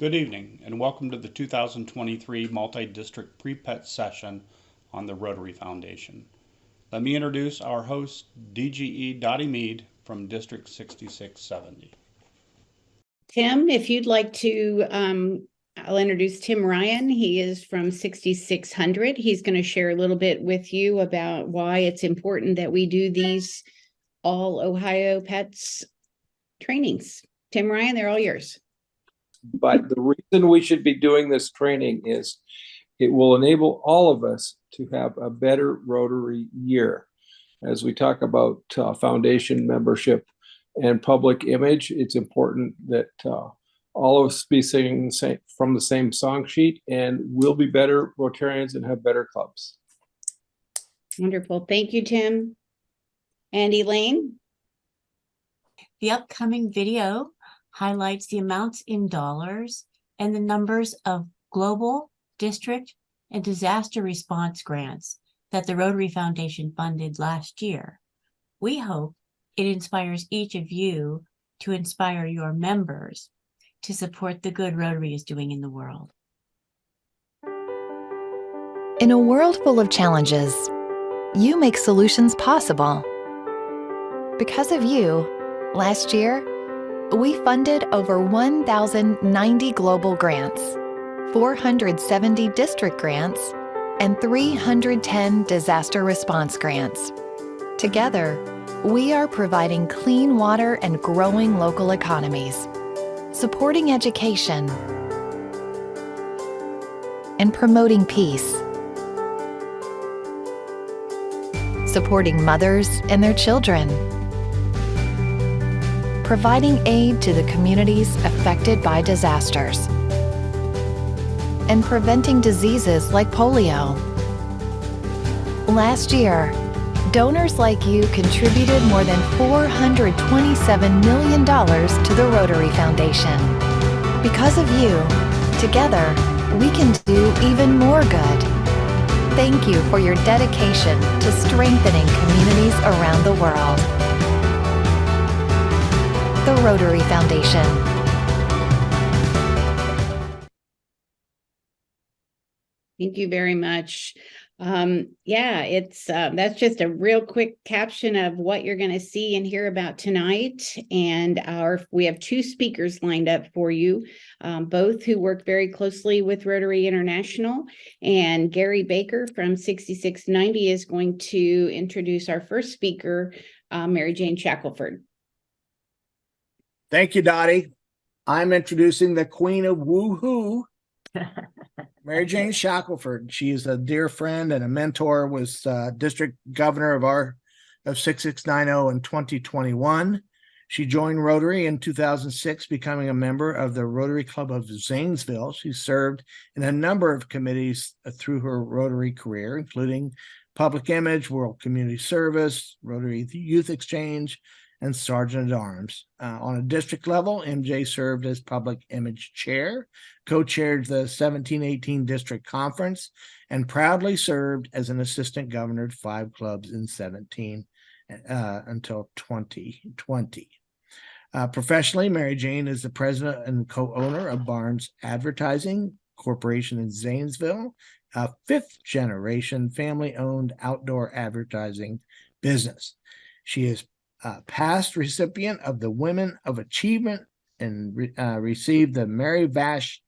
Good evening, and welcome to the 2023 Multi-District Pre-Pet Session on the Rotary Foundation. Let me introduce our host, DGE Dottie Mead from District 6670. Tim, if you'd like to, I'll introduce Tim Ryan. He is from 6600. He's going to share a little bit with you about why it's important that we do these all Ohio pets trainings. Tim Ryan, they're all yours. But the reason we should be doing this training is it will enable all of us to have a better Rotary year. As we talk about foundation membership and public image, it's important that all of us be singing from the same song sheet, and we'll be better Rotarians and have better clubs. Wonderful. Thank you, Tim. And Elaine? The upcoming video highlights the amounts in dollars and the numbers of global, district, and disaster response grants that the Rotary Foundation funded last year. We hope it inspires each of you to inspire your members to support the good Rotary is doing in the world. In a world full of challenges, you make solutions possible. Because of you, last year, we funded over 1,090 global grants, 470 district grants, and 310 disaster response grants. Together, we are providing clean water and growing local economies, supporting education, and promoting peace, supporting mothers and their children, providing aid to the communities affected by disasters, and preventing diseases like polio. Last year, donors like you contributed more than $427 million to the Rotary Foundation. Because of you, together, we can do even more good. Thank you for your dedication to strengthening communities around the world. The Rotary Foundation. Thank you very much. That's just a real quick caption of what you're going to see and hear about tonight. And we have two speakers lined up for you, both who work very closely with Rotary International. And Gary Baker from 6690 is going to introduce our first speaker, Mary Jane Shackelford. Thank you, Dottie. I'm introducing the queen of woohoo, Mary Jane Shackelford. She is a dear friend and a mentor, was district governor of 6690 in 2021. She joined Rotary in 2006, becoming a member of the Rotary Club of Zanesville. She served in a number of committees through her Rotary career, including Public Image, World Community Service, Rotary Youth Exchange, and Sergeant at Arms. On a district level, MJ served as Public Image Chair, co-chaired the 1718 District Conference, and proudly served as an assistant governor at 5 clubs in 17 until 2020. Professionally, Mary Jane is the president and co-owner of Barnes Advertising Corporation in Zanesville, a 5th-generation family-owned outdoor advertising business. She is past recipient of the Women of Achievement and received the Mary Vash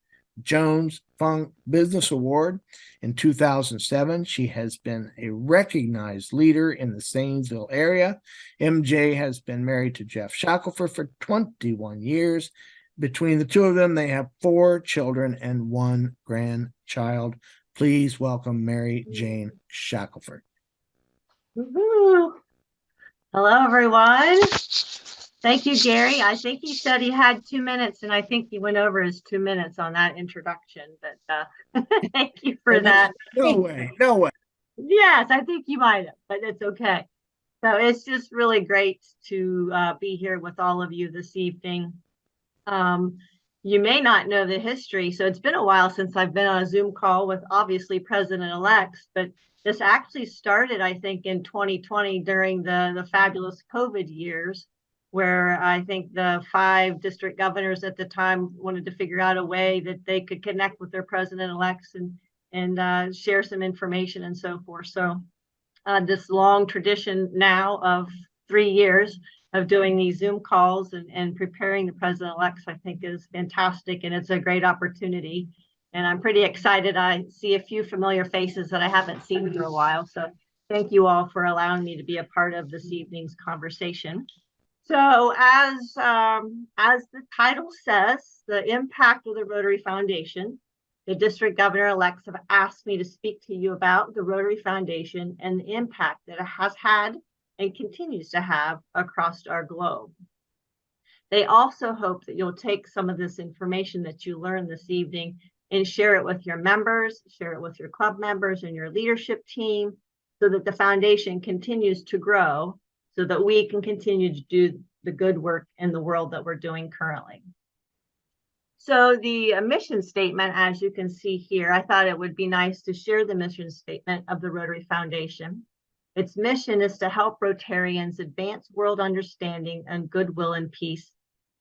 Jones Fung Business Award in 2007. She has been a recognized leader in the Zanesville area. MJ has been married to Jeff Shackelford for 21 years. Between the two of them, they have 4 children and 1 grandchild. Please welcome Mary Jane Shackelford. Woo-hoo. Hello, everyone. Thank you, Gary. I think he said he had 2 minutes, and I think he went over his 2 minutes on that introduction. But thank you for that. No way. Yes, I think you might have, but it's okay. So it's just really great to be here with all of you this evening. You may not know the history, so it's been a while since I've been on a Zoom call with obviously President-elects, but this actually started, I think, in 2020 during the fabulous COVID years. where I think the 5 district governors at the time wanted to figure out a way that they could connect with their president-elects and share some information and so forth. So this long tradition now of 3 years of doing these Zoom calls and preparing the president-elects, I think is fantastic, and it's a great opportunity. And I'm pretty excited. I see a few familiar faces that I haven't seen for a while. So thank you all for allowing me to be a part of this evening's conversation. So as the title says, the impact of the Rotary Foundation, the district governor-elects have asked me to speak to you about the Rotary Foundation and the impact that it has had and continues to have across our globe. They also hope that you'll take some of this information that you learned this evening and share it with your members, share it with your club members and your leadership team, so that the foundation continues to grow, so that we can continue to do the good work in the world that we're doing currently. So the mission statement, as you can see here, I thought it would be nice to share the mission statement of the Rotary Foundation. Its mission is to help Rotarians advance world understanding and goodwill and peace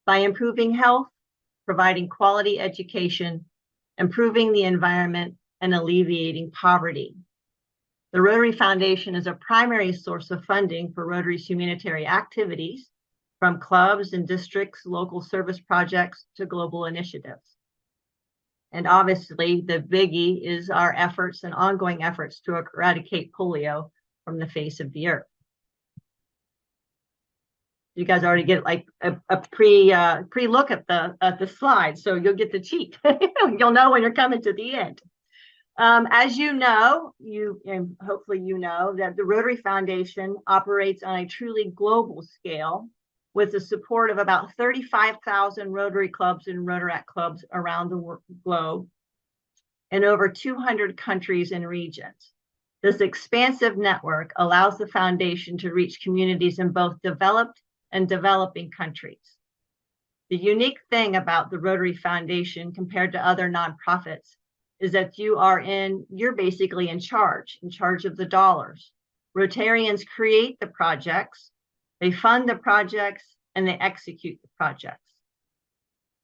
by improving health, providing quality education, improving the environment, and alleviating poverty. The Rotary Foundation is a primary source of funding for Rotary's humanitarian activities, from clubs and districts, local service projects, to global initiatives. And obviously, the biggie is our efforts and ongoing efforts to eradicate polio from the face of the earth. You guys already get like a pre-look at the slide, so you'll get the cheat. You'll know when you're coming to the end. As you know, and hopefully you know, that the Rotary Foundation operates on a truly global scale with the support of about 35,000 Rotary clubs and Rotaracts clubs around the globe in over 200 countries and regions. This expansive network allows the foundation to reach communities in both developed and developing countries. The unique thing about the Rotary Foundation compared to other nonprofits is that you're basically in charge of the dollars. Rotarians create the projects, they fund the projects, and they execute the projects.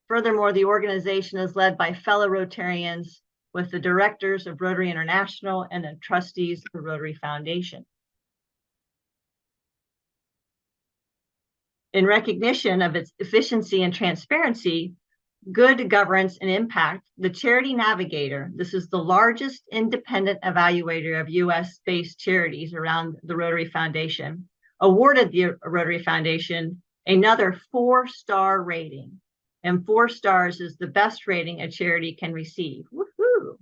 Furthermore, the organization is led by fellow Rotarians, with the directors of Rotary International and the trustees of the Rotary Foundation. In recognition of its efficiency and transparency, good governance and impact, the Charity Navigator, this is the largest independent evaluator of US-based charities around the Rotary Foundation, awarded the Rotary Foundation another 4-star rating. And 4 stars is the best rating a charity can receive. Woohoo!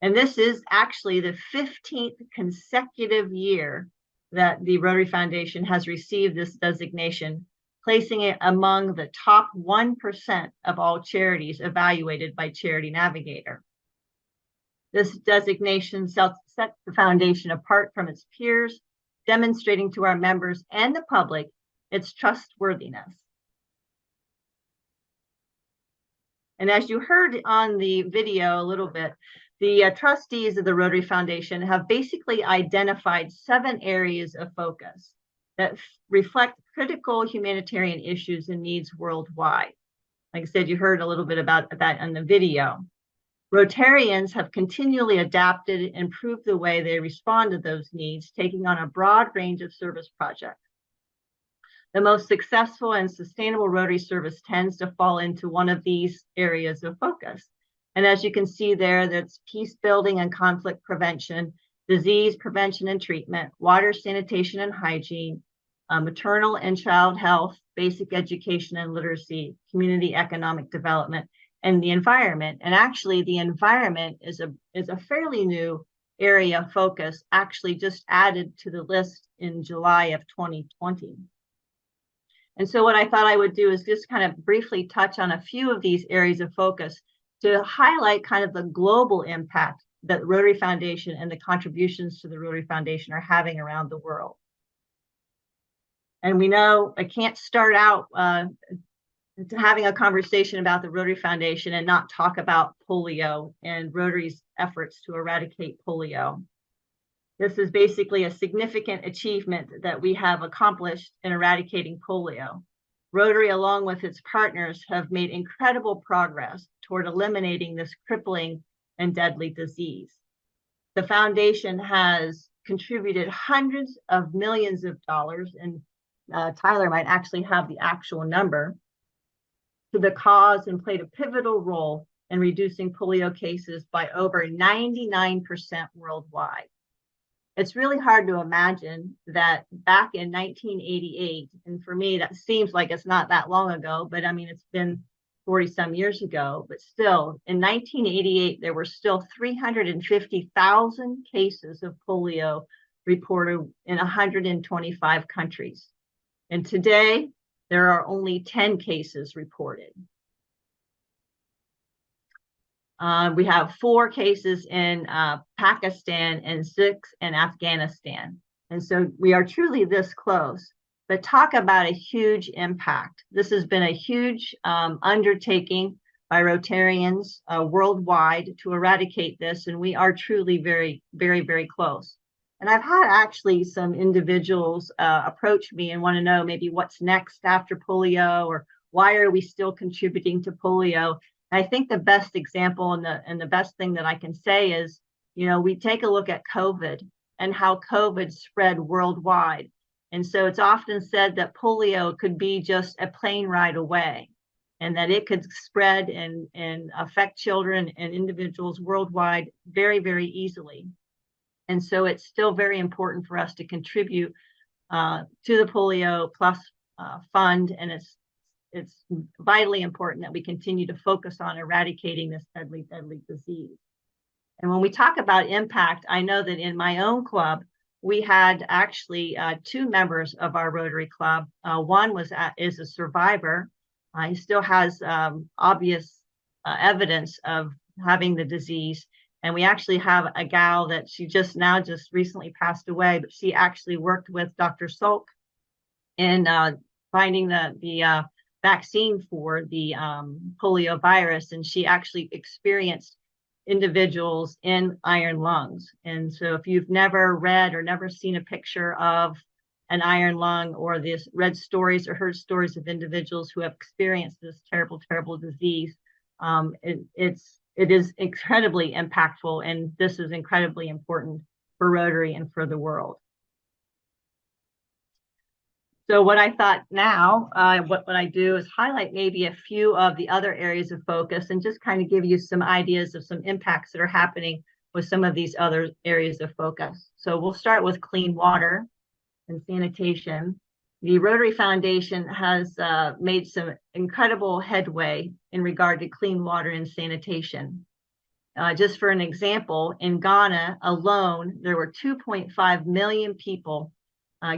And this is actually the 15th consecutive year that the Rotary Foundation has received this designation, placing it among the top 1% of all charities evaluated by Charity Navigator. This designation sets the foundation apart from its peers, demonstrating to our members and the public its trustworthiness. And as you heard on the video a little bit, the trustees of the Rotary Foundation have basically identified 7 areas of focus that reflect critical humanitarian issues and needs worldwide. Like I said, you heard a little bit about that in the video. Rotarians have continually adapted and improved the way they respond to those needs, taking on a broad range of service projects. The most successful and sustainable Rotary service tends to fall into one of these areas of focus. And as you can see there, that's peace building and conflict prevention, disease prevention and treatment, water, sanitation and hygiene, maternal and child health, basic education and literacy, community economic development, and the environment. And actually, the environment is a fairly new area of focus, actually just added to the list in July of 2020. And so what I thought I would do is just kind of briefly touch on a few of these areas of focus to highlight kind of the global impact that the Rotary Foundation and the contributions to the Rotary Foundation are having around the world. And we know I can't start out having a conversation about the Rotary Foundation and not talk about polio and Rotary's efforts to eradicate polio. This is basically a significant achievement that we have accomplished in eradicating polio. Rotary, along with its partners, have made incredible progress toward eliminating this crippling and deadly disease. The foundation has contributed hundreds of millions of dollars, and Tyler might actually have the actual number, to the cause and played a pivotal role in reducing polio cases by over 99% worldwide. It's really hard to imagine that back in 1988, and for me, that seems like it's not that long ago, but I mean, it's been 40 some years ago, but still in 1988, there were still 350,000 cases of polio reported in 125 countries. And today, there are only 10 cases reported. We have 4 cases in Pakistan and 6 in Afghanistan. And so we are truly this close. But talk about a huge impact. This has been a huge undertaking by Rotarians worldwide to eradicate this. And we are truly very, very, very close. And I've had actually some individuals approach me and want to know maybe what's next after polio, or why are we still contributing to polio? I think the best example and the best thing that I can say is, you know, we take a look at COVID and how COVID spread worldwide. And so it's often said that polio could be just a plane ride away, and that it could spread and affect children and individuals worldwide very, very easily. And so it's still very important for us to contribute to the Polio Plus Fund, and it's vitally important that we continue to focus on eradicating this deadly disease. And when we talk about impact, I know that in my own club, we had actually 2 members of our Rotary Club. One is a survivor. He still has obvious evidence of having the disease. And we actually have a gal that she just recently passed away, but she actually worked with Dr. Salk in finding the vaccine for the polio virus. And she actually experienced individuals in iron lungs. And so if you've never read or never seen a picture of an iron lung, or read stories or heard stories of individuals who have experienced this terrible, terrible disease, it is incredibly impactful, and this is incredibly important for Rotary and for the world. So what I thought now, what I do is highlight maybe a few of the other areas of focus and just kind of give you some ideas of some impacts that are happening with some of these other areas of focus. So we'll start with clean water and sanitation. The Rotary Foundation has made some incredible headway in regard to clean water and sanitation. Just for an example, in Ghana alone, there were 2.5 million people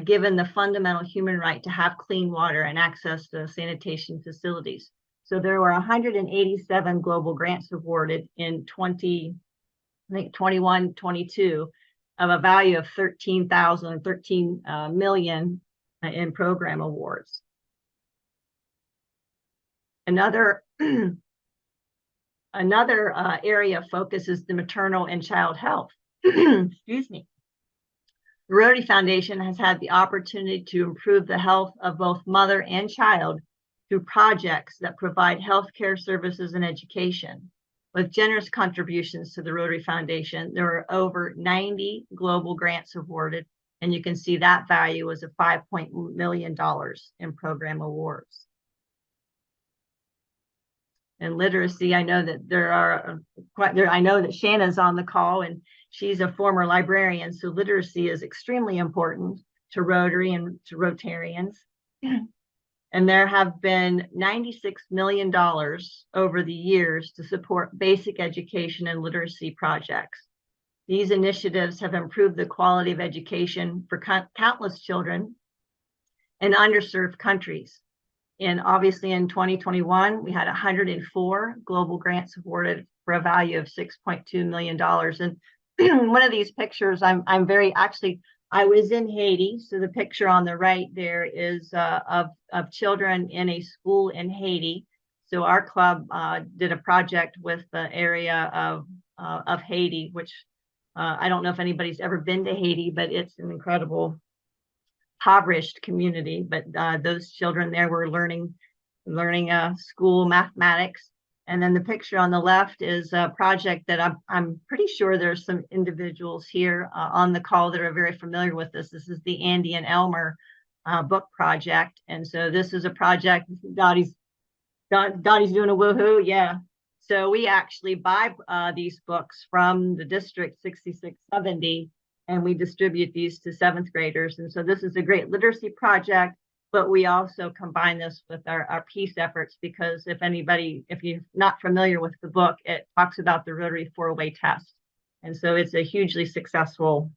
given the fundamental human right to have clean water and access to sanitation facilities. So there were 187 global grants awarded in 21, 22 of a value of 13 million in program awards. Another area of focus is the maternal and child health. Excuse me. The Rotary Foundation has had the opportunity to improve the health of both mother and child through projects that provide healthcare services and education. With generous contributions to the Rotary Foundation, there were over 90 global grants awarded, and you can see that value was $5 million in program awards. And literacy, I know that I know that Shanna's on the call, and she's a former librarian, so literacy is extremely important to Rotary and to Rotarians. And there have been $96 million over the years to support basic education and literacy projects. These initiatives have improved the quality of education for countless children in underserved countries. And obviously in 2021, we had 104 global grants awarded for a value of $6.2 million. And one of these pictures, I was in Haiti. So the picture on the right there is of children in a school in Haiti. So our club did a project with the area of Haiti, which I don't know if anybody's ever been to Haiti, but it's an incredible impoverished community, but those children there were learning school mathematics. And then the picture on the left is a project that I'm pretty sure there's some individuals here on the call that are very familiar with this. This is the Andy and Elmer book project. And so this is a project, Dottie's doing a woohoo, yeah. So we actually buy these books from the District 6670, and we distribute these to 7th graders. And so this is a great literacy project, but we also combine this with our peace efforts, because if you're not familiar with the book, it talks about the Rotary 4-way test. And so it's a hugely successful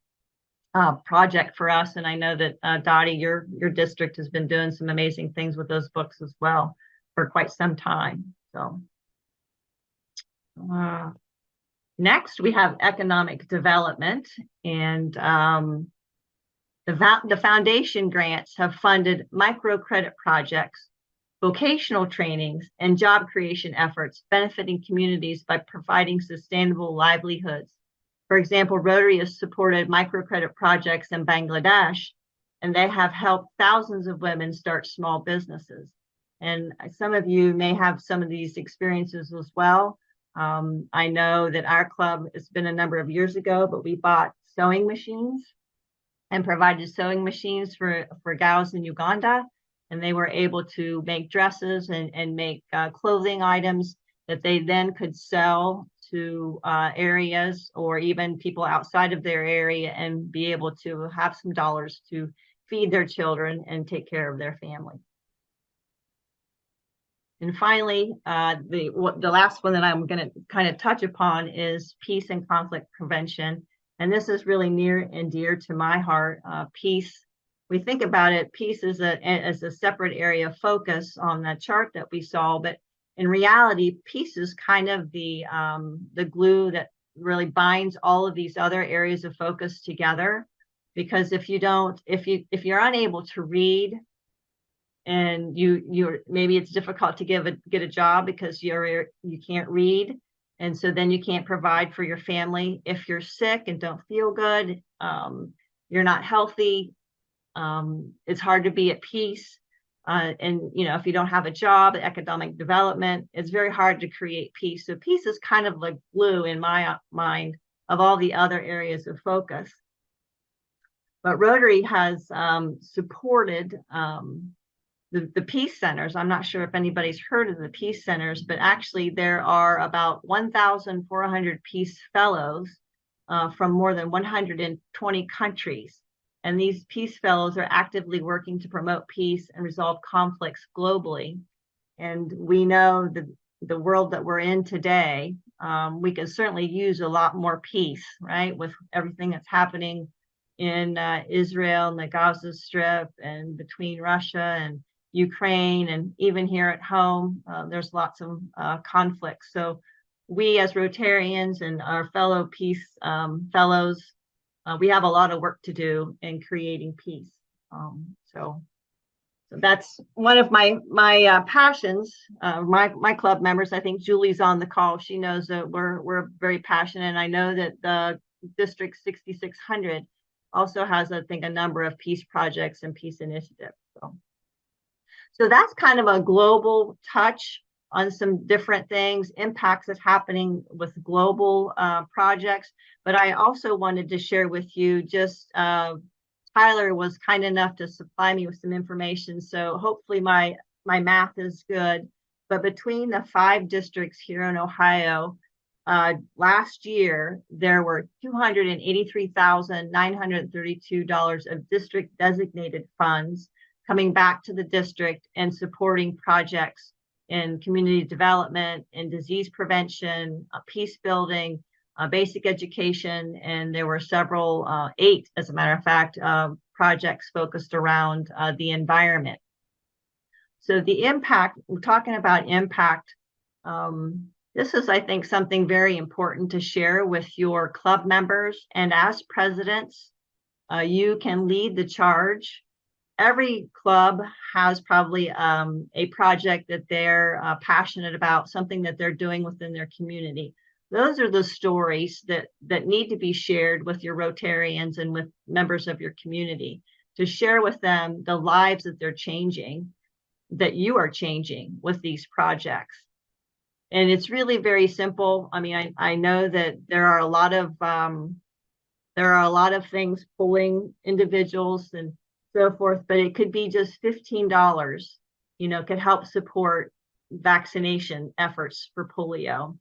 project for us. And I know that Dottie, your district has been doing some amazing things with those books as well for quite some time. So next we have economic development, and the foundation grants have funded microcredit projects, vocational trainings, and job creation efforts benefiting communities by providing sustainable livelihoods. For example, Rotary has supported microcredit projects in Bangladesh, and they have helped thousands of women start small businesses. And some of you may have some of these experiences as well. I know that our club, it's been a number of years ago, but we bought sewing machines and provided sewing machines for gals in Uganda. And they were able to make dresses and make clothing items that they then could sell to areas or even people outside of their area, and be able to have some dollars to feed their children and take care of their family. And finally, the last one that I'm going to kind of touch upon is peace and conflict prevention. And this is really near and dear to my heart. Peace, we think about it, peace is a separate area of focus on the chart that we saw, but in reality, peace is kind of the glue that really binds all of these other areas of focus together. Because if you're unable to read, and you're maybe it's difficult to get a job because you can't read, and so then you can't provide for your family. If you're sick and don't feel good, you're not healthy, it's hard to be at peace. And if you don't have a job, economic development, it's very hard to create peace. So peace is kind of like glue in my mind of all the other areas of focus. But Rotary has supported the peace centers. I'm not sure if anybody's heard of the peace centers, but actually there are about 1,400 peace fellows from more than 120 countries. And these peace fellows are actively working to promote peace and resolve conflicts globally. And we know the world that we're in today, we can certainly use a lot more peace, right? With everything that's happening in Israel and the Gaza Strip, and between Russia and Ukraine, and even here at home, there's lots of conflicts. So we as Rotarians and our fellow peace fellows, we have a lot of work to do in creating peace. So that's one of my passions. My club members, I think Julie's on the call. She knows that we're very passionate, and I know that the District 6600 also has, I think, a number of peace projects and peace initiatives. So that's kind of a global touch on some different things, impacts that's happening with global projects. But I also wanted to share with you just, Tyler was kind enough to supply me with some information. So hopefully my math is good. But between the 5 districts here in Ohio, last year, there were $283,932 of district designated funds coming back to the district and supporting projects in community development, in disease prevention, peace building, basic education. And there were several, 8, as a matter of fact, projects focused around the environment. So the impact, we're talking about impact. This is, I think, something very important to share with your club members. And as presidents, you can lead the charge. Every club has probably a project that they're passionate about, something that they're doing within their community. Those are the stories that need to be shared with your Rotarians and with members of your community to share with them the lives that they're changing, that you are changing with these projects. And it's really very simple. I mean, I know that there are a lot of things pulling individuals and so forth, but it could be just $15, could help support vaccination efforts for polio.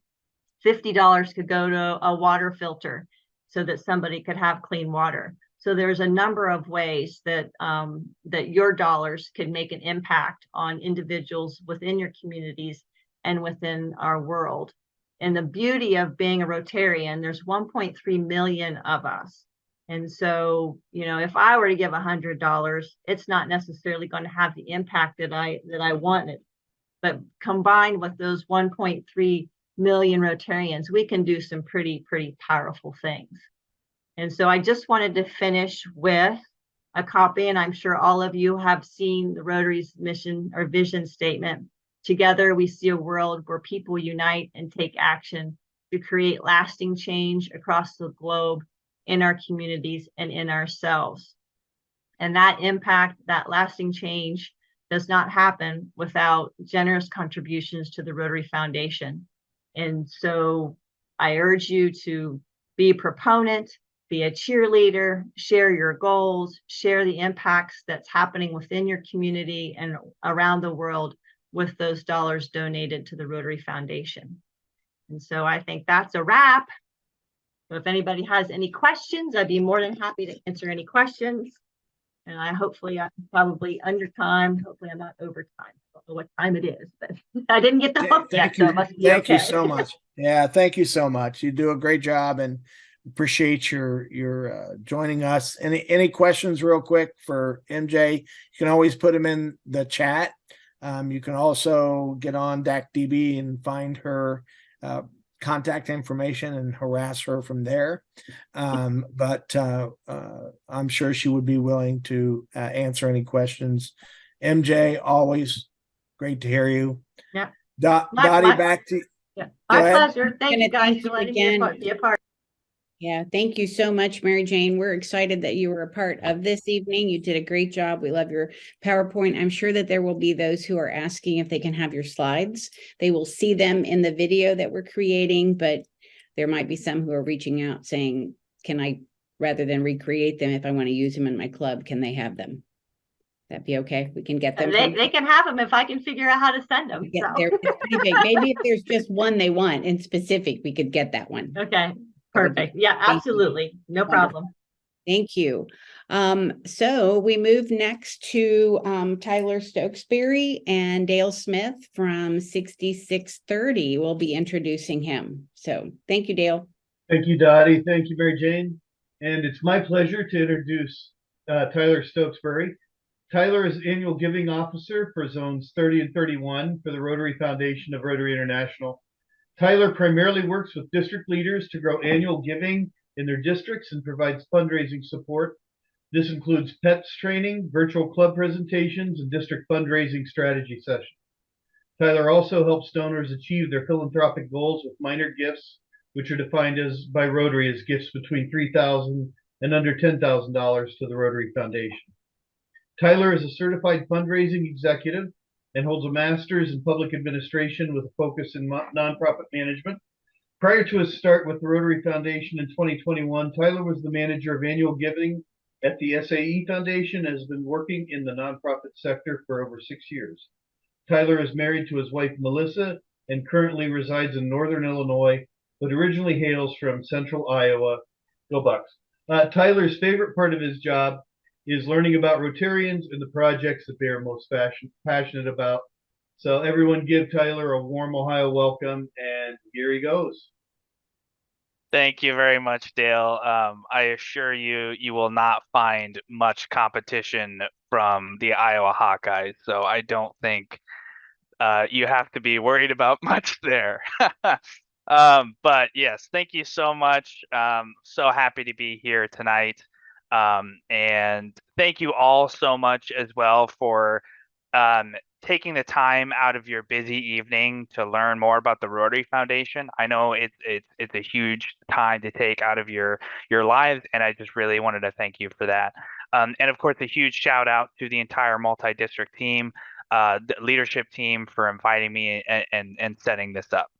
$50 could go to a water filter so that somebody could have clean water. So there's a number of ways that that your dollars could make an impact on individuals within your communities and within our world. And the beauty of being a Rotarian, there's 1.3 million of us. And so, if I were to give $100, it's not necessarily going to have the impact that I wanted. But combined with those 1.3 million Rotarians, we can do some pretty powerful things. And so I just wanted to finish with a copy, and I'm sure all of you have seen the Rotary's mission or vision statement. Together, we see a world where people unite and take action to create lasting change across the globe, in our communities and in ourselves. And that impact, that lasting change, does not happen without generous contributions to the Rotary Foundation. And so I urge you to be a proponent, be a cheerleader, share your goals, share the impacts that's happening within your community and around the world with those dollars donated to the Rotary Foundation. And so I think that's a wrap. So if anybody has any questions, I'd be more than happy to answer any questions. And I'm probably under time. Hopefully I'm not over time. I don't know what time it is, but I didn't get the hook yet, so it must be Thank you okay. so much. Yeah, thank you so much. You do a great job, and appreciate your joining us. Any questions real quick for MJ? You can always put them in the chat. You can also get on DACDB and find her contact information and harass her from there. But I'm sure she would be willing to answer any questions. MJ, always great to hear you. Yeah. Dottie, back to you. Yeah, my pleasure. Thank you guys for letting me be a part. Yeah, thank you so much, Mary Jane. We're excited that you were a part of this evening. You did a great job. We love your PowerPoint. I'm sure that there will be those who are asking if they can have your slides. They will see them in the video that we're creating, but there might be some who are reaching out saying, can I, rather than recreate them, if I want to use them in my club, can they have them? That'd be okay. We can get them. They can have them if I can figure out how to send them. So. Maybe if there's just one they want in specific, we could get that one. Okay. Perfect. Yeah, absolutely. No problem. Thank you. So we move next to Tyler Stokesbury, and Dale Smith from 6630 will be introducing him. So thank you, Dale. Thank you, Dottie. Thank you, Mary Jane. And it's my pleasure to introduce Tyler Stokesbury. Tyler is Annual Giving Officer for Zones 30 and 31 for the Rotary Foundation of Rotary International. Tyler primarily works with district leaders to grow annual giving in their districts and provides fundraising support. This includes pets training, virtual club presentations, and district fundraising strategy sessions. Tyler also helps donors achieve their philanthropic goals with minor gifts, which are defined by Rotary as gifts between $3,000 and under $10,000 to the Rotary Foundation. Tyler is a certified fundraising executive and holds a master's in public administration with a focus in nonprofit management. Prior to his start with the Rotary Foundation in 2021, Tyler was the manager of annual giving at the SAE Foundation and has been working in the nonprofit sector for over 6 years. Tyler is married to his wife, Melissa, and currently resides in Northern Illinois, but originally hails from Central Iowa. Go Bucks. Tyler's favorite part of his job is learning about Rotarians and the projects that they are most passionate about. So everyone give Tyler a warm Ohio welcome, and here he goes. Thank you very much, Dale. I assure you, you will not find much competition from the Iowa Hawkeyes, so I don't think you have to be worried about much there. But yes, thank you so much. So happy to be here tonight. And thank you all so much as well for taking the time out of your busy evening to learn more about the Rotary Foundation. I know it's a huge time to take out of your lives, and I just really wanted to thank you for that. And of course, a huge shout out to the entire multi-district team, the leadership team for inviting me and setting this up.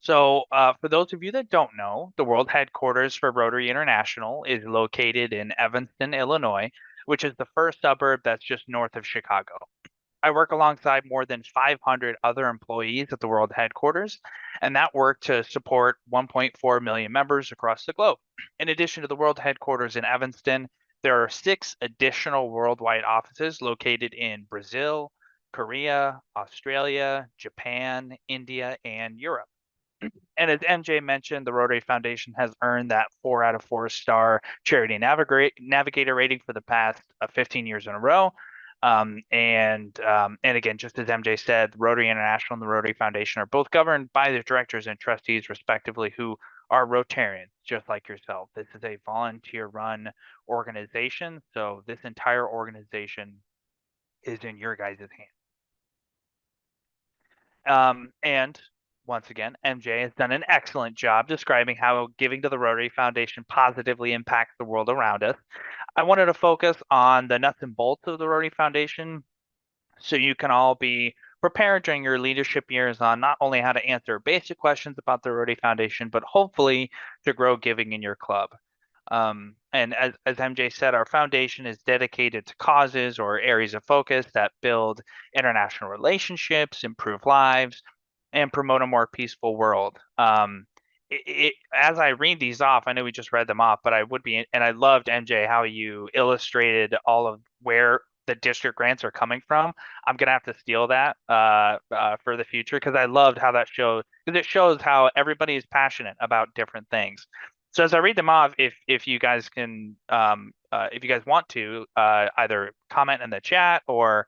So, for those of you that don't know, the world headquarters for Rotary International is located in Evanston, Illinois, which is the first suburb that's just north of Chicago. I work alongside more than 500 other employees at the world headquarters, and that work to support 1.4 million members across the globe. In addition to the world headquarters in Evanston, there are 6 additional worldwide offices located in Brazil, Korea, Australia, Japan, India, and Europe. And as MJ mentioned, the Rotary Foundation has earned that 4 out of 4 star charity navigator rating for the past 15 years in a row. And again, just as MJ said, Rotary International and the Rotary Foundation are both governed by the directors and trustees, respectively, who are Rotarians, just like yourself. This is a volunteer-run organization, so this entire organization is in your guys' hands. And once again, MJ has done an excellent job describing how giving to the Rotary Foundation positively impacts the world around us. I wanted to focus on the nuts and bolts of the Rotary Foundation so you can all be prepared during your leadership years on not only how to answer basic questions about the Rotary Foundation, but hopefully to grow giving in your club. And as MJ said, our foundation is dedicated to causes or areas of focus that build international relationships, improve lives, and promote a more peaceful world. As I read these off, I know we just read them off, but I loved MJ how you illustrated all of where the district grants are coming from. I'm gonna have to steal that for the future because I loved how that showed, because it shows how everybody is passionate about different things. So as I read them off, if you guys can, if you guys want to, either comment in the chat or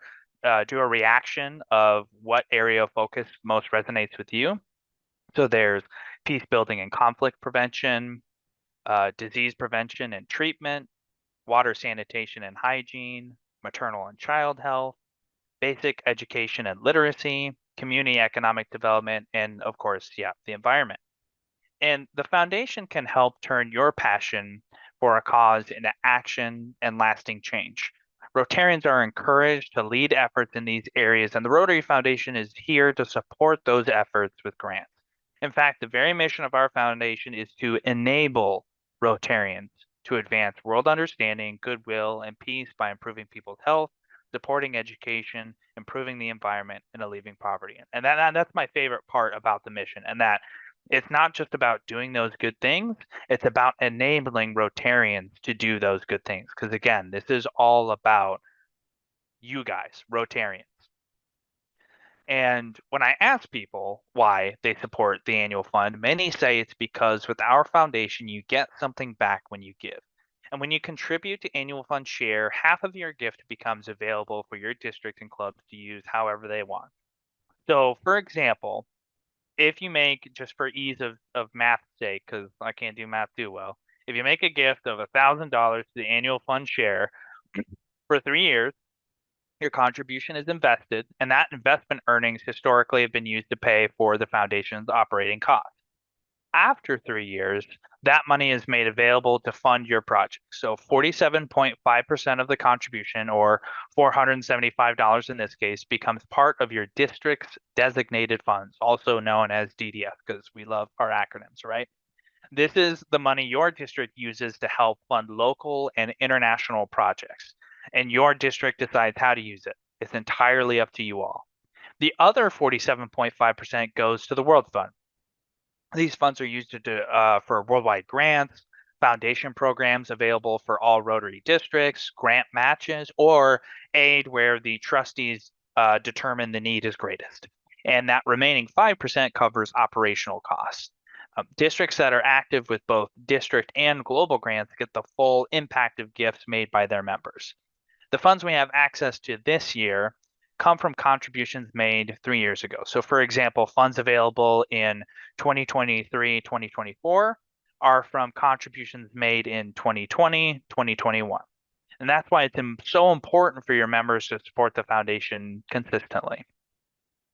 do a reaction of what area of focus most resonates with you. So there's peace building and conflict prevention, disease prevention and treatment, water sanitation and hygiene, maternal and child health, basic education and literacy, community economic development, and of course, the environment. And the foundation can help turn your passion for a cause into action and lasting change. Rotarians are encouraged to lead efforts in these areas, and the Rotary Foundation is here to support those efforts with grants. In fact, the very mission of our foundation is to enable Rotarians to advance world understanding, goodwill, and peace by improving people's health, supporting education, improving the environment, and alleviating poverty. And that's my favorite part about the mission, and that it's not just about doing those good things, it's about enabling Rotarians to do those good things. Because again, this is all about you guys, Rotarians. And when I ask people why they support the annual fund, many say it's because with our foundation, you get something back when you give. And when you contribute to annual fund share, half of your gift becomes available for your district and clubs to use however they want. So for example, if you make, just for ease of math's sake, because I can't do math too well, if you make a gift of $1,000 to the annual fund share for 3 years, your contribution is invested, and that investment earnings historically have been used to pay for the foundation's operating costs. After 3 years, that money is made available to fund your project. So 47.5% of the contribution, or $475 in this case, becomes part of your district's designated funds, also known as DDF, because we love our acronyms, right? This is the money your district uses to help fund local and international projects, and your district decides how to use it. It's entirely up to you all. The other 47.5% goes to the World Fund. These funds are used for worldwide grants, foundation programs available for all Rotary districts, grant matches, or aid where the trustees determine the need is greatest. And that remaining 5% covers operational costs. Districts that are active with both district and global grants get the full impact of gifts made by their members. The funds we have access to this year come from contributions made 3 years ago. So for example, funds available in 2023, 2024 are from contributions made in 2020, 2021. And that's why it's so important for your members to support the foundation consistently,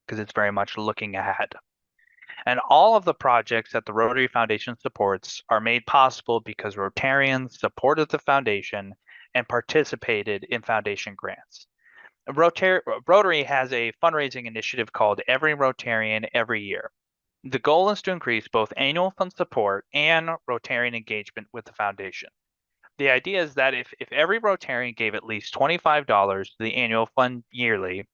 because it's very much looking ahead. And all of the projects that the Rotary Foundation supports are made possible because Rotarians supported the foundation and participated in foundation grants. Rotary has a fundraising initiative called Every Rotarian Every Year. The goal is to increase both annual fund support and Rotarian engagement with the foundation. The idea is that if every Rotarian gave at least $25 to the annual fund yearly,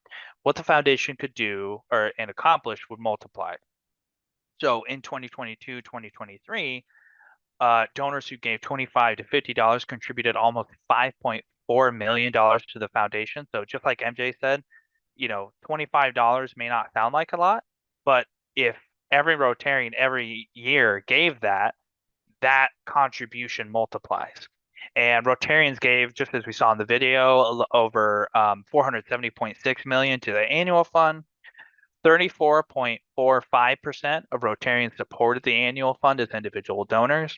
what the foundation could do and accomplish would multiply. So in 2022, 2023, donors who gave $25 to $50 contributed almost $5.4 million to the foundation. So just like MJ said, $25 may not sound like a lot, but if every Rotarian every year gave that contribution multiplies. And Rotarians gave, just as we saw in the video, over 470.6 million to the annual fund. 34.45% of Rotarians supported the annual fund as individual donors,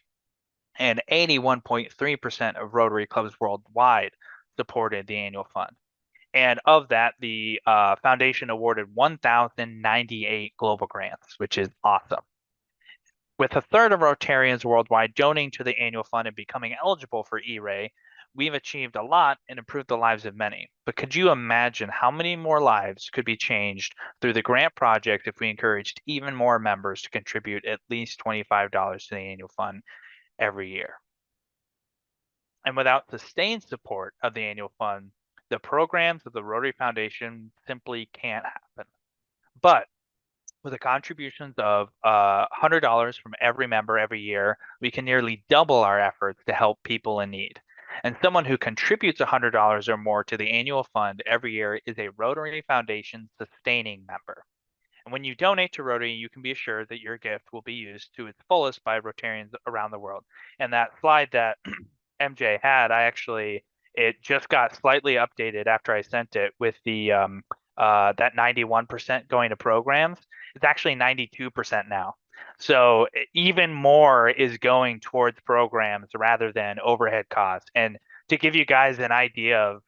and 81.3% of Rotary clubs worldwide supported the annual fund. And of that, the foundation awarded 1,098 global grants, which is awesome. With a third of Rotarians worldwide donating to the annual fund and becoming eligible for E-Ray, we've achieved a lot and improved the lives of many. But could you imagine how many more lives could be changed through the grant project if we encouraged even more members to contribute at least $25 to the annual fund every year? And without sustained support of the annual fund, the programs of the Rotary Foundation simply can't happen. But with the contributions of $100 from every member every year, we can nearly double our efforts to help people in need. And someone who contributes $100 or more to the annual fund every year is a Rotary Foundation sustaining member. And when you donate to Rotary, you can be assured that your gift will be used to its fullest by Rotarians around the world. And that slide that MJ had, it just got slightly updated after I sent it with the that 91% going to programs. It's actually 92% now. So even more is going towards programs rather than overhead costs. And to give you guys an idea of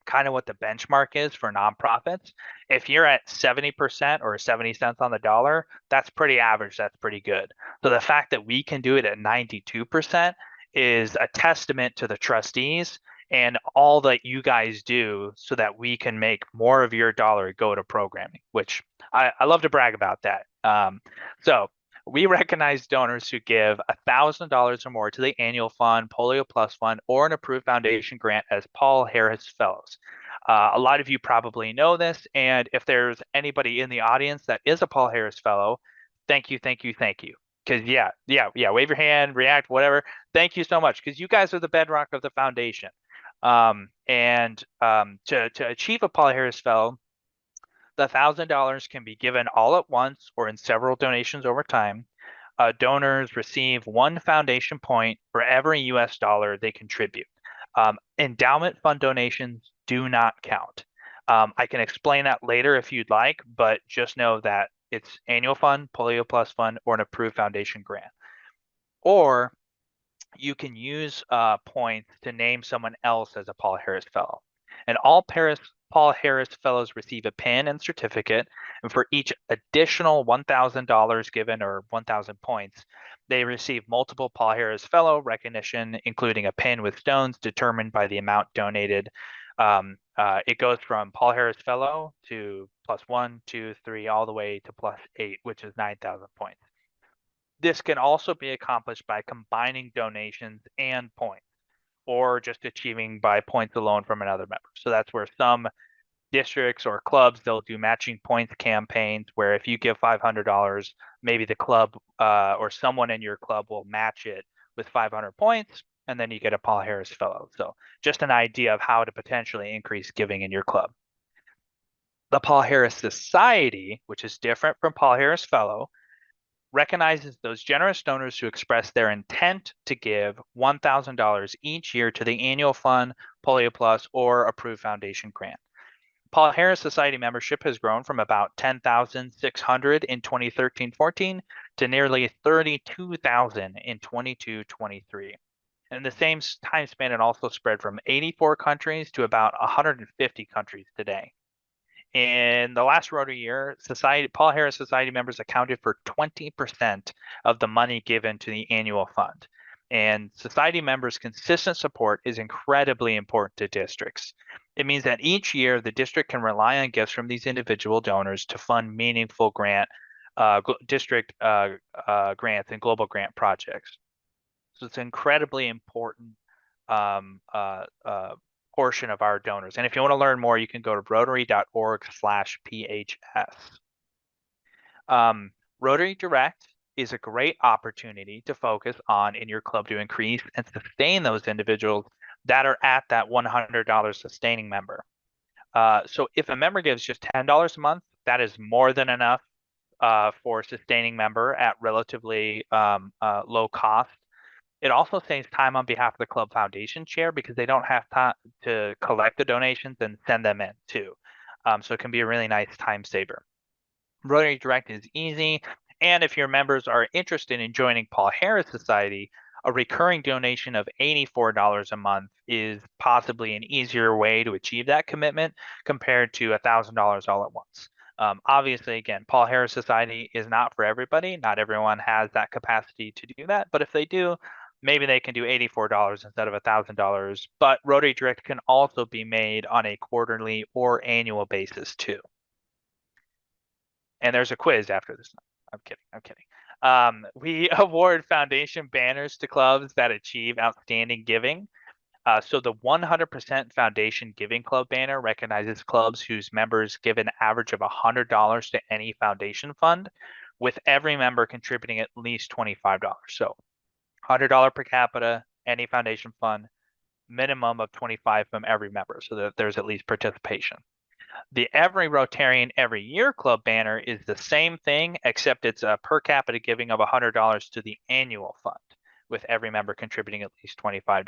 kind of what the benchmark is for nonprofits, if you're at 70% or 70 cents on the dollar, that's pretty average. That's pretty good. So the fact that we can do it at 92% is a testament to the trustees and all that you guys do so that we can make more of your dollar go to programming, which I love to brag about that. So we recognize donors who give $1,000 or more to the annual fund, Polio Plus Fund, or an approved foundation grant as Paul Harris Fellows. A lot of you probably know this, and if there's anybody in the audience that is a Paul Harris Fellow, thank you, thank you, thank you. Because yeah, wave your hand, react, whatever. Thank you so much, because you guys are the bedrock of the foundation. To achieve a Paul Harris Fellow, the $1,000 can be given all at once or in several donations over time. Donors receive 1 foundation point for every US dollar they contribute. Endowment fund donations do not count. I can explain that later if you'd like, but just know that it's annual fund, Polio Plus Fund, or an approved foundation grant. Or you can use points to name someone else as a Paul Harris Fellow. And all Paul Harris Fellows receive a pin and certificate, and for each additional $1,000 given or 1,000 points, they receive multiple Paul Harris Fellow recognition, including a pin with stones determined by the amount donated. It goes from Paul Harris Fellow to +1, 2, 3, all the way to +8, which is 9,000 points. This can also be accomplished by combining donations and points, or just achieving by points alone from another member. So that's where some districts or clubs, they'll do matching points campaigns where if you give $500, maybe the club or someone in your club will match it with 500 points, and then you get a Paul Harris Fellow. So just an idea of how to potentially increase giving in your club. The Paul Harris Society, which is different from Paul Harris Fellow, recognizes those generous donors who express their intent to give $1,000 each year to the annual fund, Polio Plus, or approved foundation grant. Paul Harris Society membership has grown from about 10,600 in 2013-14 to nearly 32,000 in 22-23. And in the same time span, it also spread from 84 countries to about 150 countries today. In the last Rotary year, Paul Harris Society members accounted for 20% of the money given to the annual fund. And society members' consistent support is incredibly important to districts. It means that each year the district can rely on gifts from these individual donors to fund meaningful district grants and global grant projects. So it's an incredibly important portion of our donors. And if you want to learn more, you can go to rotary.org/PHS. Rotary Direct is a great opportunity to focus on in your club to increase and sustain those individuals that are at that $100 sustaining member. So if a member gives just $10 a month, that is more than enough for a sustaining member at relatively low cost. It also saves time on behalf of the club foundation chair because they don't have to collect the donations and send them in too. So it can be a really nice time saver. Rotary Direct is easy, and if your members are interested in joining Paul Harris Society, a recurring donation of $84 a month is possibly an easier way to achieve that commitment compared to $1,000 all at once. Obviously, again, Paul Harris Society is not for everybody. Not everyone has that capacity to do that, but if they do, maybe they can do $84 instead of $1,000. But Rotary Direct can also be made on a quarterly or annual basis too. And there's a quiz after this. I'm kidding. We award foundation banners to clubs that achieve outstanding giving. So the 100% Foundation Giving Club banner recognizes clubs whose members give an average of $100 to any foundation fund, with every member contributing at least $25. So $100 per capita, any foundation fund, minimum of $25 from every member, so that there's at least participation. The Every Rotarian Every Year Club banner is the same thing, except it's a per capita giving of $100 to the annual fund, with every member contributing at least $25.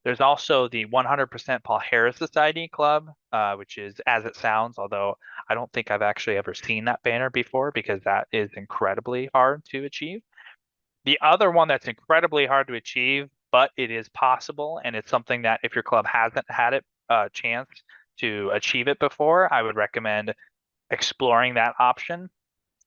There's also the 100% Paul Harris Society Club, which is as it sounds, although I don't think I've actually ever seen that banner before because that is incredibly hard to achieve. The other one that's incredibly hard to achieve, but it is possible, and it's something that if your club hasn't had it chance to achieve it before, I would recommend exploring that option.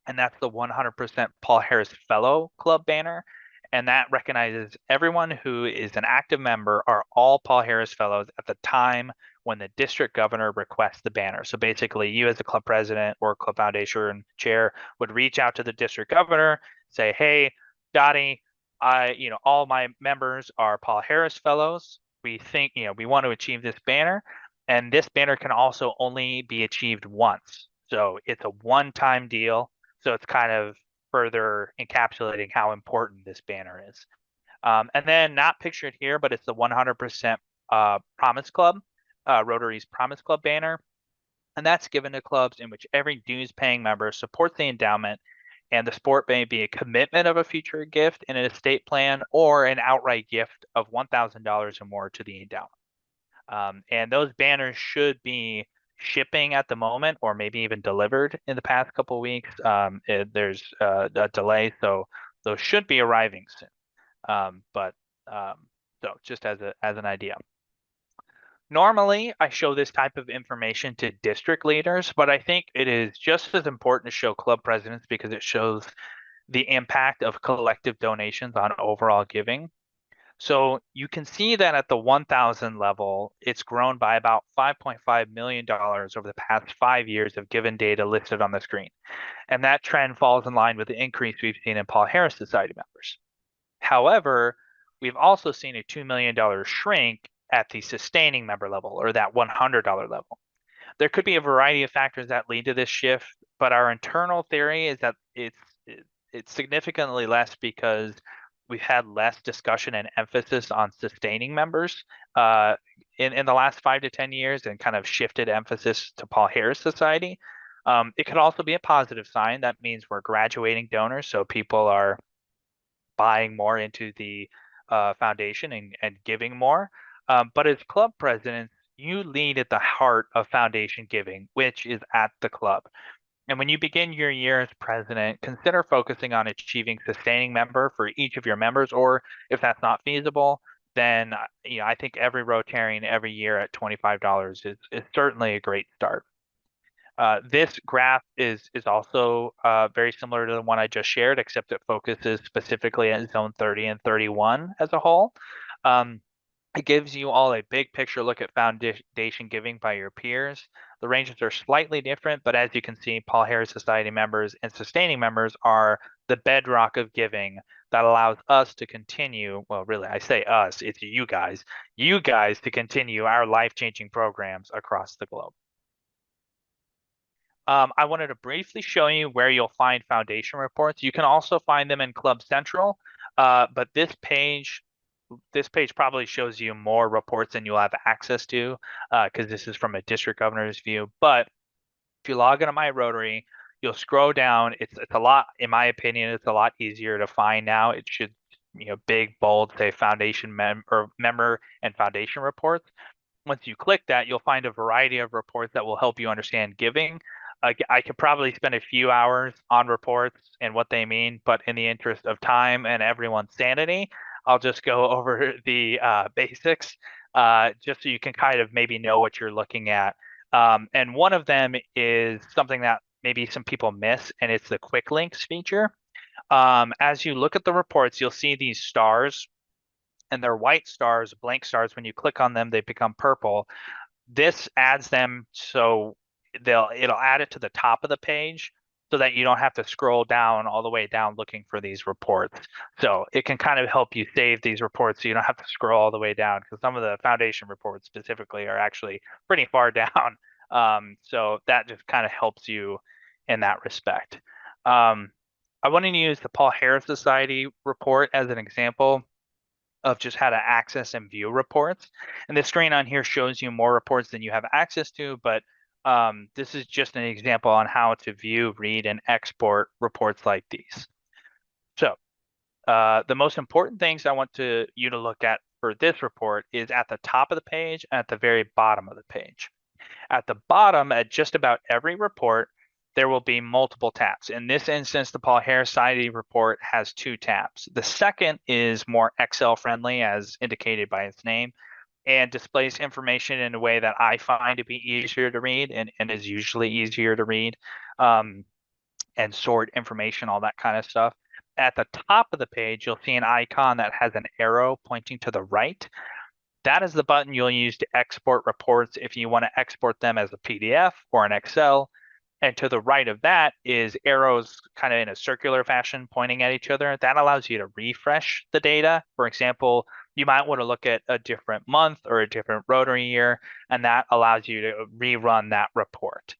And that's the 100% Paul Harris Fellow Club banner. And that recognizes everyone who is an active member are all Paul Harris Fellows at the time when the district governor requests the banner. So basically, you as the club president or club foundation chair would reach out to the district governor, say, hey, Dottie, all my members are Paul Harris Fellows. We think, we want to achieve this banner. And this banner can also only be achieved once. So it's a one-time deal. So it's kind of further encapsulating how important this banner is. And then not pictured here, but it's the 100% Promise Club, Rotary's Promise Club banner. And that's given to clubs in which every dues-paying member supports the endowment, and the support may be a commitment of a future gift in an estate plan or an outright gift of $1,000 or more to the endowment. And those banners should be shipping at the moment, or maybe even delivered in the past couple of weeks. There's a delay, so those should be arriving soon. So just as an idea. Normally, I show this type of information to district leaders, but I think it is just as important to show club presidents because it shows the impact of collective donations on overall giving. So you can see that at the 1,000 level, it's grown by about $5.5 million over the past 5 years of given data listed on the screen. And that trend falls in line with the increase we've seen in Paul Harris Society members. However, we've also seen a $2 million shrink at the sustaining member level, or that $100 level. There could be a variety of factors that lead to this shift, but our internal theory is that it's significantly less because we've had less discussion and emphasis on sustaining members in the last 5 to 10 years, and kind of shifted emphasis to Paul Harris Society. It could also be a positive sign. That means we're graduating donors, so people are buying more into the foundation and giving more. But as club presidents, you lead at the heart of foundation giving, which is at the club. And when you begin your year as president, consider focusing on achieving sustaining member for each of your members, or if that's not feasible, then I think every Rotarian every year at $25 is certainly a great start. This graph is also very similar to the one I just shared, except it focuses specifically at zone 30 and 31 as a whole. It gives you all a big picture look at foundation giving by your peers. The ranges are slightly different, but as you can see, Paul Harris Society members and sustaining members are the bedrock of giving that allows us to continue. Well, really, I say us, it's you guys to continue our life-changing programs across the globe. I wanted to briefly show you where you'll find foundation reports. You can also find them in Club Central, but this page probably shows you more reports than you'll have access to, because this is from a district governor's view. But if you log into My Rotary, you'll scroll down. It's a lot, in my opinion, it's a lot easier to find now. It should, big, bold, say foundation member and foundation reports. Once you click that, you'll find a variety of reports that will help you understand giving. I could probably spend a few hours on reports and what they mean, but in the interest of time and everyone's sanity, I'll just go over the basics, just so you can kind of maybe know what you're looking at. And one of them is something that maybe some people miss, and it's the quick links feature. As you look at the reports, you'll see these stars, and they're white stars, blank stars. When you click on them, they become purple. This adds them so it'll add it to the top of the page so that you don't have to scroll down all the way down looking for these reports. So it can kind of help you save these reports so you don't have to scroll all the way down, because some of the foundation reports specifically are actually pretty far down. So that just kind of helps you in that respect. I wanted to use the Paul Harris Society report as an example of just how to access and view reports. And the screen on here shows you more reports than you have access to, but this is just an example on how to view, read, and export reports like these. So the most important things I want you to look at for this report is at the top of the page and at the very bottom of the page. At the bottom, at just about every report, there will be multiple tabs. In this instance, the Paul Harris Society report has 2 tabs. The second is more Excel friendly, as indicated by its name, and displays information in a way that I find to be easier to read and is usually easier to read, and sort information, all that kind of stuff. At the top of the page, you'll see an icon that has an arrow pointing to the right. That is the button you'll use to export reports if you want to export them as a PDF or an Excel. And to the right of that is arrows kind of in a circular fashion pointing at each other. That allows you to refresh the data. For example, you might want to look at a different month or a different Rotary year, and that allows you to rerun that report.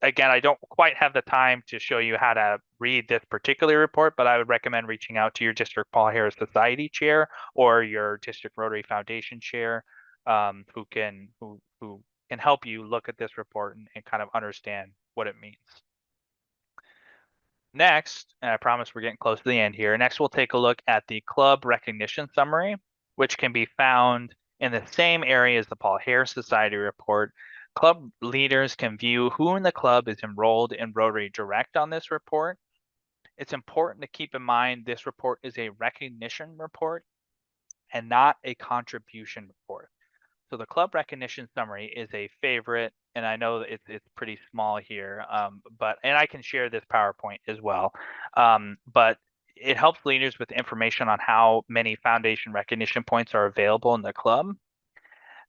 Again, I don't quite have the time to show you how to read this particular report, but I would recommend reaching out to your district Paul Harris Society chair or your district Rotary Foundation chair, who can help you look at this report and kind of understand what it means. Next, and I promise we're getting close to the end here, next we'll take a look at the club recognition summary, which can be found in the same area as the Paul Harris Society report. Club leaders can view who in the club is enrolled in Rotary Direct on this report. It's important to keep in mind this report is a recognition report and not a contribution report. So the club recognition summary is a favorite, and I know it's pretty small here, and I can share this PowerPoint as well. But it helps leaders with information on how many foundation recognition points are available in the club,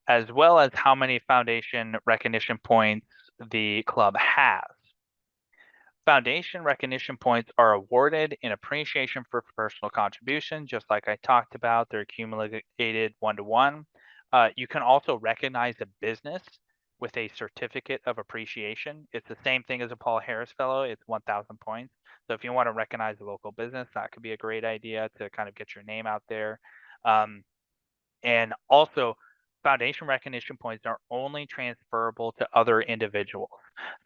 as well as how many foundation recognition points the club has. Foundation recognition points are awarded in appreciation for personal contribution, just like I talked about. They're accumulated 1-to-1. You can also recognize a business with a certificate of appreciation. It's the same thing as a Paul Harris Fellow. It's 1,000 points. So if you want to recognize a local business, that could be a great idea to kind of get your name out there. And also, foundation recognition points are only transferable to other individuals.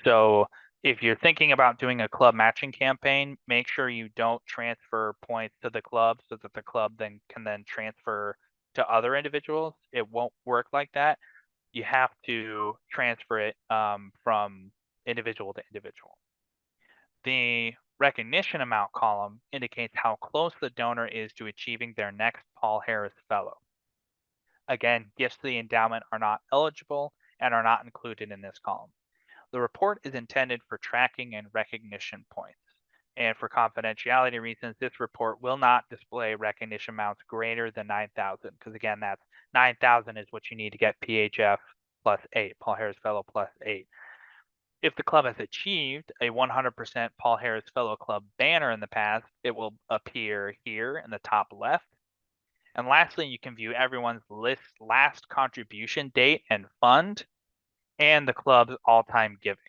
So if you're thinking about doing a club matching campaign, make sure you don't transfer points to the club so that the club can transfer to other individuals. It won't work like that. You have to transfer it from individual to individual. The recognition amount column indicates how close the donor is to achieving their next Paul Harris Fellow. Again, gifts to the endowment are not eligible and are not included in this column. The report is intended for tracking and recognition points. And for confidentiality reasons, this report will not display recognition amounts greater than 9,000, because again, that's 9,000 is what you need to get PHF +8, Paul Harris Fellow +8. If the club has achieved a 100% Paul Harris Fellow Club banner in the past, it will appear here in the top left. And lastly, you can view everyone's last contribution date and fund, and the club's all-time giving.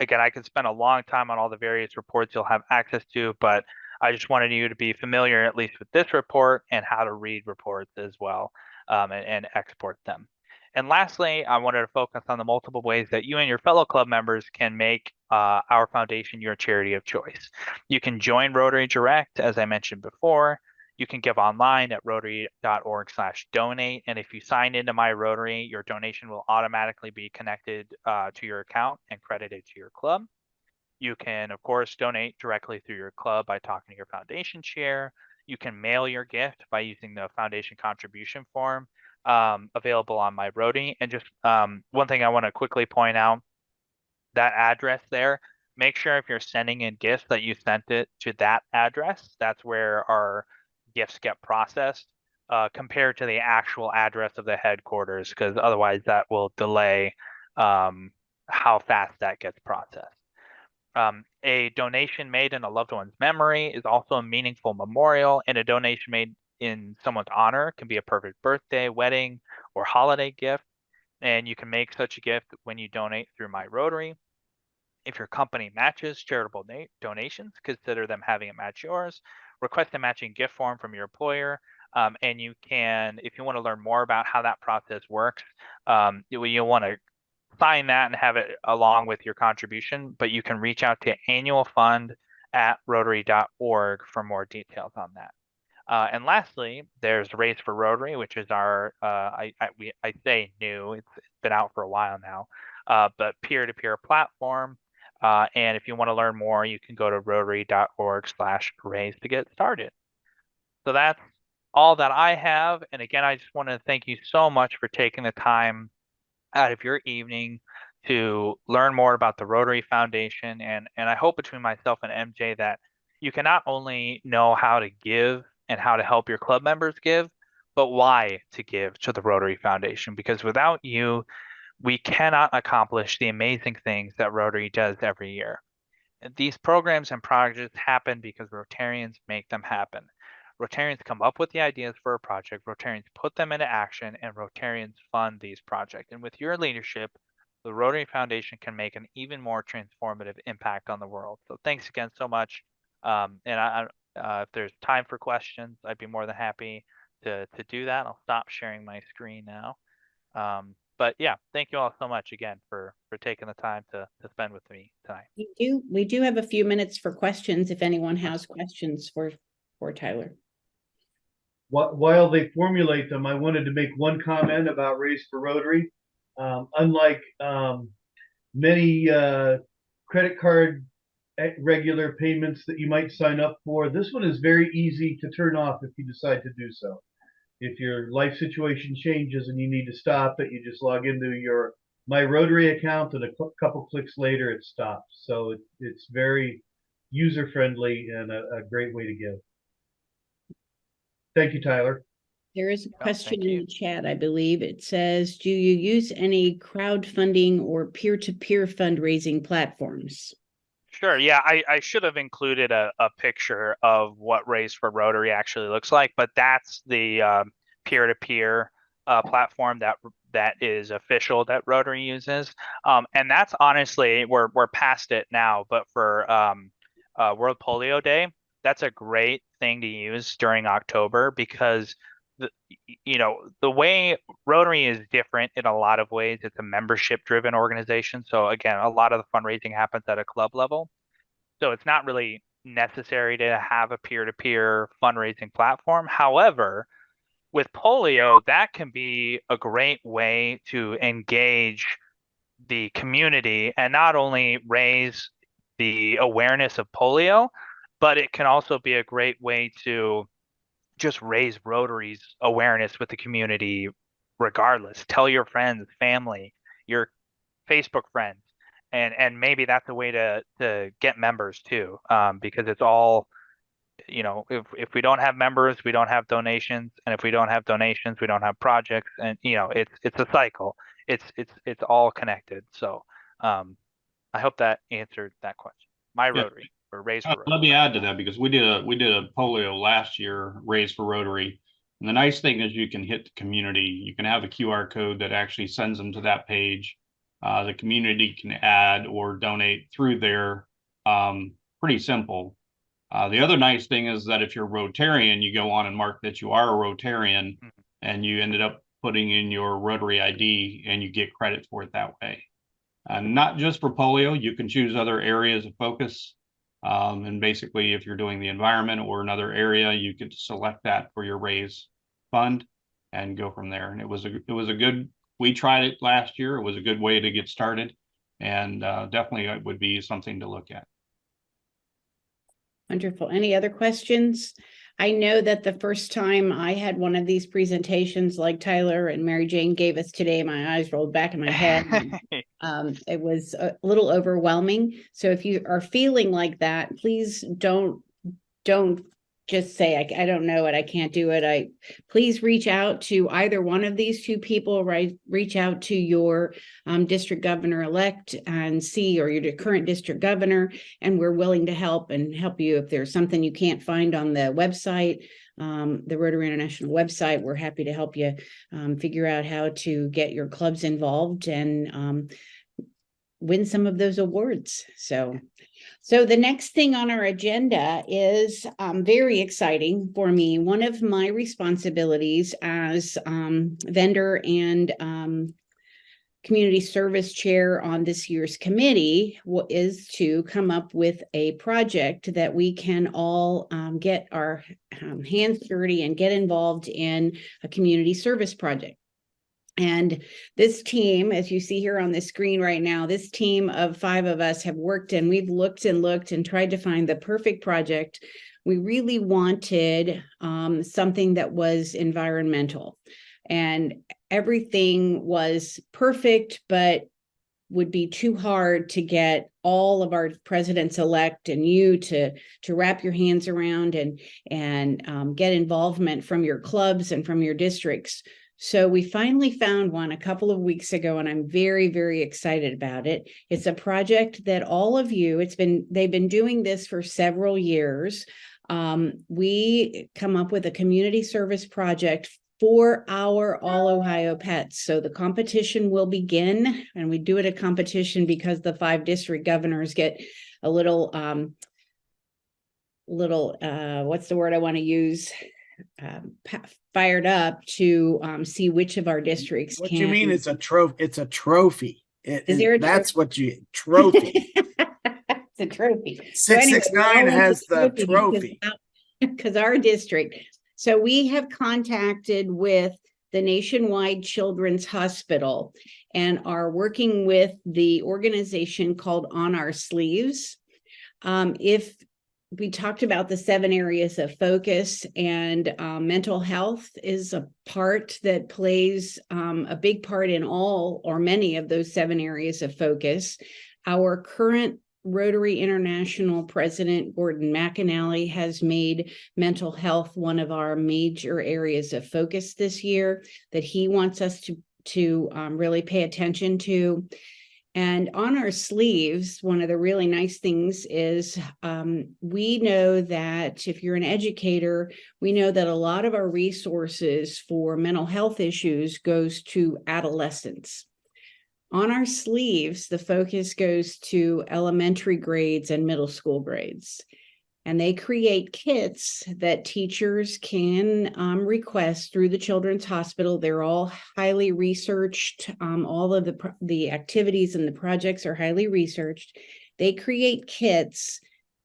Again, I could spend a long time on all the various reports you'll have access to, but I just wanted you to be familiar at least with this report and how to read reports as well, and export them. And lastly, I wanted to focus on the multiple ways that you and your fellow club members can make our foundation your charity of choice. You can join Rotary Direct, as I mentioned before. You can give online at rotary.org/donate. And if you sign into My Rotary, your donation will automatically be connected to your account and credited to your club. You can, of course, donate directly through your club by talking to your foundation chair. You can mail your gift by using the foundation contribution form available on My Rotary. And just one thing I want to quickly point out, that address there, make sure if you're sending in gifts that you sent it to that address. That's where our gifts get processed compared to the actual address of the headquarters, because otherwise that will delay how fast that gets processed. A donation made in a loved one's memory is also a meaningful memorial, and a donation made in someone's honor can be a perfect birthday, wedding, or holiday gift. And you can make such a gift when you donate through My Rotary. If your company matches charitable donations, consider them having it match yours. Request a matching gift form from your employer. And you can, if you want to learn more about how that process works, you'll want to sign that and have it along with your contribution, but you can reach out to annualfund@rotary.org for more details on that. And lastly, there's Raise for Rotary, which is our, I say new, it's been out for a while now, but peer-to-peer platform. And if you want to learn more, you can go to rotary.org/raise to get started. So that's all that I have. And again, I just want to thank you so much for taking the time out of your evening to learn more about the Rotary Foundation. And I hope between myself and MJ that you can not only know how to give and how to help your club members give, but why to give to the Rotary Foundation. Because without you, we cannot accomplish the amazing things that Rotary does every year. And these programs and projects happen because Rotarians make them happen. Rotarians come up with the ideas for a project, Rotarians put them into action, and Rotarians fund these projects. And with your leadership, the Rotary Foundation can make an even more transformative impact on the world. So thanks again so much. And if there's time for questions, I'd be more than happy to do that. I'll stop sharing my screen now. But yeah, thank you all so much again for taking the time to spend with me tonight. We do have a few minutes for questions if anyone has questions for Tyler. While they formulate them, I wanted to make one comment about Raise for Rotary. Unlike many credit card regular payments that you might sign up for, this one is very easy to turn off if you decide to do so. If your life situation changes and you need to stop it, you just log into your My Rotary account, and a couple clicks later, it stops. So it's very user-friendly and a great way to give. Thank you, Tyler. There is a question in the chat, I believe. It says, do you use any crowdfunding or peer-to-peer fundraising platforms? Sure. Yeah, I should have included a picture of what Raise for Rotary actually looks like, but that's the peer-to-peer platform that is official that Rotary uses. And that's honestly, we're past it now, but for World Polio Day, that's a great thing to use during October, because the way Rotary is different in a lot of ways. It's a membership-driven organization. So again, a lot of the fundraising happens at a club level. So it's not really necessary to have a peer-to-peer fundraising platform. However, with polio, that can be a great way to engage the community and not only raise the awareness of polio, but it can also be a great way to just raise Rotary's awareness with the community regardless. Tell your friends, family, your Facebook friends, and maybe that's a way to get members too, because it's all, if we don't have members, we don't have donations, and if we don't have donations, we don't have projects, and it's a cycle. It's all connected. So I hope that answered that question. My Yeah. Rotary, or Raise for Rotary. Let me add to that, because we did a polio last year, Raise for Rotary. And the nice thing is you can hit the community. You can have a QR code that actually sends them to that page. The community can add or donate through there. Pretty simple. The other nice thing is that if you're Rotarian, you go on and mark that you are a Rotarian, and you ended up putting in your Rotary ID, and you get credit for it that way. Not just for polio, you can choose other areas of focus. And basically, if you're doing the environment or another area, you could select that for your raise fund and go from there. And it was a good, we tried it last year. It was a good way to get started, and definitely it would be something to look at. Wonderful. Any other questions? I know that the first time I had one of these presentations like Tyler and Mary Jane gave us today, my eyes rolled back in my head. It was a little overwhelming. So if you are feeling like that, please don't just say, I don't know it, I can't do it. Please reach out to either one of these two people, right? Reach out to your district governor-elect and see, or your current district governor, and we're willing to help you. If there's something you can't find on the website, the Rotary International website, we're happy to help you figure out how to get your clubs involved and win some of those awards. So the next thing on our agenda is very exciting for me. One of my responsibilities as vendor and community service chair on this year's committee is to come up with a project that we can all get our hands dirty and get involved in a community service project. And this team, as you see here on the screen right now, this team of 5 of us have worked, and we've looked and tried to find the perfect project. We really wanted something that was environmental, and everything was perfect, but would be too hard to get all of our presidents-elect and you to wrap your hands around and get involvement from your clubs and from your districts. So we finally found one a couple of weeks ago, and I'm very, very excited about it. It's a project that all of you, they've been doing this for several years. We come up with a community service project for our All Ohio Pets. So the competition will begin, and we do it a competition because the 5 district governors get a little, what's the word I want to use? Fired up to see which of our districts What can. you mean it's a trophy? It's a trophy. That's what you trophy. It's a trophy. 669 has the trophy. Because our district. So we have contacted with the Nationwide Children's Hospital and are working with the organization called On Our Sleeves. If we talked about the 7 areas of focus, and mental health is a part that plays a big part in all or many of those 7 areas of focus. Our current Rotary International President, Gordon McAnally, has made mental health one of our major areas of focus this year that he wants us to really pay attention to. And on our sleeves, one of the really nice things is we know that if you're an educator, we know that a lot of our resources for mental health issues goes to adolescents. On our sleeves, the focus goes to elementary grades and middle school grades. And they create kits that teachers can request through the Children's Hospital. They're all highly researched. All of the activities and the projects are highly researched. They create kits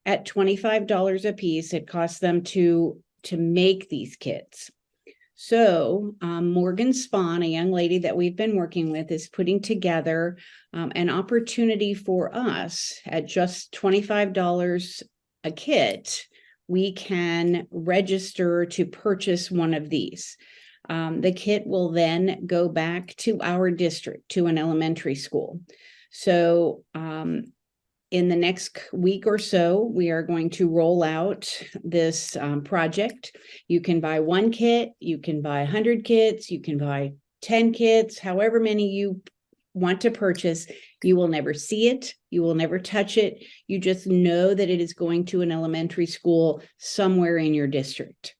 at $25 a piece. It costs them to make these kits. So Morgan Spahn, a young lady that we've been working with, is putting together an opportunity for us at just $25 a kit. We can register to purchase one of these. The kit will then go back to our district, to an elementary school. So in the next week or so, we are going to roll out this project. You can buy 1 kit, you can buy 100 kits, you can buy 10 kits, however many you want to purchase. You will never see it. You will never touch it. You just know that it is going to an elementary school somewhere in your district.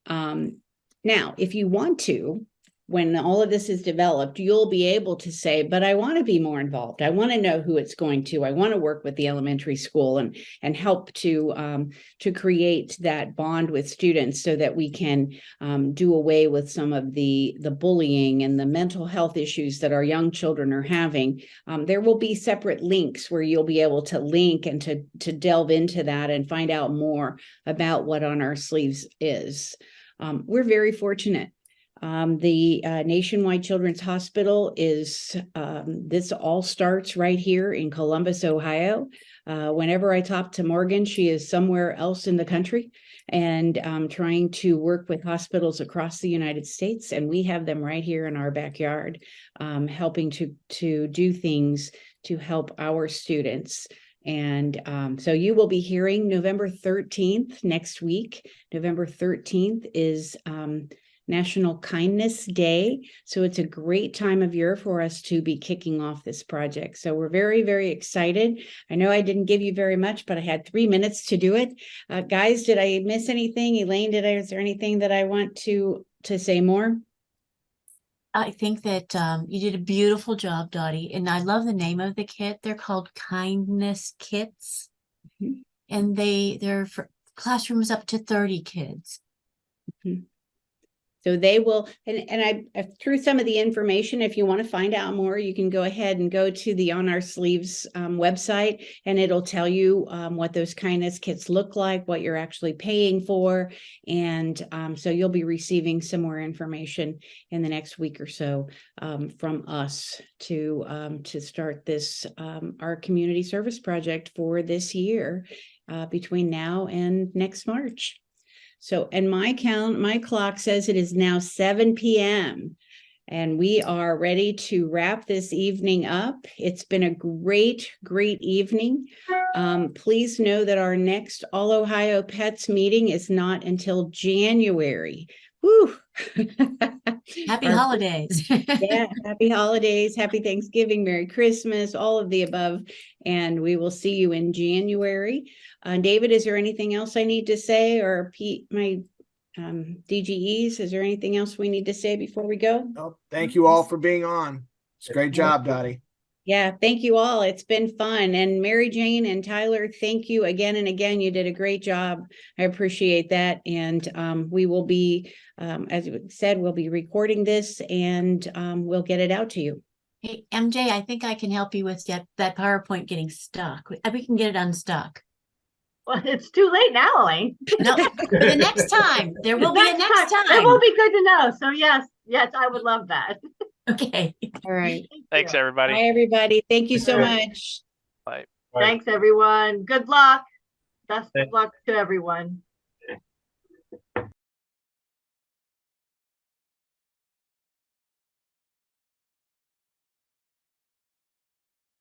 Now, if you want to, when all of this is developed, you'll be able to say, but I want to be more involved. I want to know who it's going to. I want to work with the elementary school and help to create that bond with students so that we can do away with some of the bullying and the mental health issues that our young children are having. There will be separate links where you'll be able to link and to delve into that and find out more about what On Our Sleeves is. We're very fortunate. The Nationwide Children's Hospital is, this all starts right here in Columbus, Ohio. Whenever I talk to Morgan, she is somewhere else in the country and trying to work with hospitals across the United States. And we have them right here in our backyard, helping to do things to help our students. And so you will be hearing November 13th next week. November 13th is National Kindness Day. So it's a great time of year for us to be kicking off this project. So we're very, very excited. I know I didn't give you very much, but I had 3 minutes to do it. Guys, did I miss anything? Elaine, is there anything that I want to say more? I think that you did a beautiful job, Dottie. And I love the name of the kit. They're called Kindness Kits. Mm-hmm. And they're for classrooms up to 30 kids. Mm-hmm. So they will, and I threw some of the information. If you want to find out more, you can go ahead and go to the On Our Sleeves website, and it'll tell you what those kindness kits look like, what you're actually paying for. And so you'll be receiving some more information in the next week or so from us to start this, our community service project for this year between now and next March. So, and my clock says it is now 7 p.m. and we are ready to wrap this evening up. It's been a great, great evening. Please know that our next All Ohio Pets meeting is not until January. Woo! Happy holidays. Yeah, happy holidays, happy Thanksgiving, Merry Christmas, all of the above. And we will see you in January. David, is there anything else I need to say, or Pete, my DGEs, is there anything else we need to say before we go? Oh, thank you all for being on. It's a great job, Dottie. Yeah, thank you all. It's been fun. And Mary Jane and Tyler, thank you again and again. You did a great job. I appreciate that. And we will be, as we said, we'll be recording this and we'll get it out to you. Hey, MJ, I think I can help you with that PowerPoint getting stuck. We can get it unstuck. Well, it's too late now, Elaine. No, the next time. There will be a next time. It will be good to know. So yes, I would love that. Okay. All right. Thanks, everybody. Bye, everybody. Thank you so much. Bye. Thanks, everyone. Good luck. Best of luck to everyone.